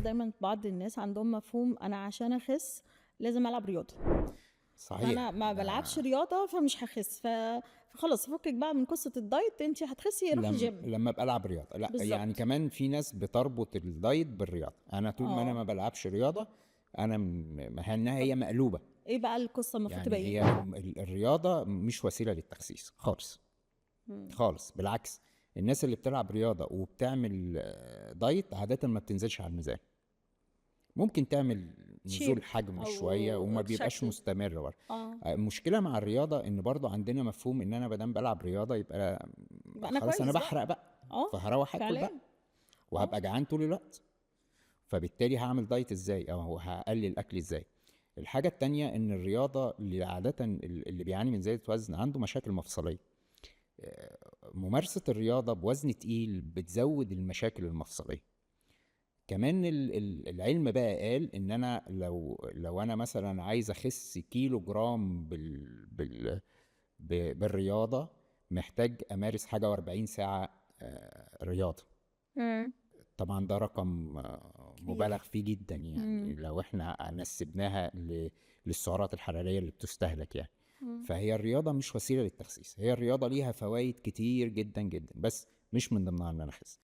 دايما بعض الناس عندهم مفهوم انا عشان اخس لازم العب رياضه، صحيح. فانا ما بلعبش رياضه فمش هخس، فخلاص فكك بقى من قصه الدايت، انت هتخسي روحي جيم. لما ابقى العب رياضه، لا يعني بالظبط. كمان في ناس بتربط الدايت بالرياضه. انا طول ما انا ما بلعبش رياضه، انا انها طب هي مقلوبه. ايه بقى القصه المفروض تبقى يعني ايه؟ هي الرياضه مش وسيله للتخسيس خالص خالص، بالعكس. الناس اللي بتلعب رياضه وبتعمل دايت عاده ما بتنزلش على الميزان. ممكن تعمل شيب نزول حجم شويه وما او بيبقاش شكل. مستمر برضه. اه المشكله مع الرياضه ان برضه عندنا مفهوم ان انا بدام بلعب رياضه يبقى يبقى انا خلاص انا كويس بقى. بحرق بقى، اه فهروح اكل بقى فعليا. اه وهبقى جعان طول الوقت. فبالتالي هعمل دايت ازاي او هقلل اكل ازاي؟ الحاجه التانية ان الرياضه اللي عاده اللي بيعاني من زياده وزن عنده مشاكل مفصليه. ممارسه الرياضه بوزن تقيل بتزود المشاكل المفصليه. كمان العلم بقى قال ان انا لو انا مثلا عايز اخس كيلو جرام بالرياضه، محتاج امارس حاجه و40 ساعه رياضه. مم. طبعا ده رقم مبالغ كبير. فيه جدا، يعني لو احنا نسبناها للسعرات الحراريه اللي بتستهلك يعني. فهي الرياضه مش وسيله للتخسيس، هي الرياضه ليها فوائد كتير جدا جدا، بس مش من ضمنها ان انا اخس.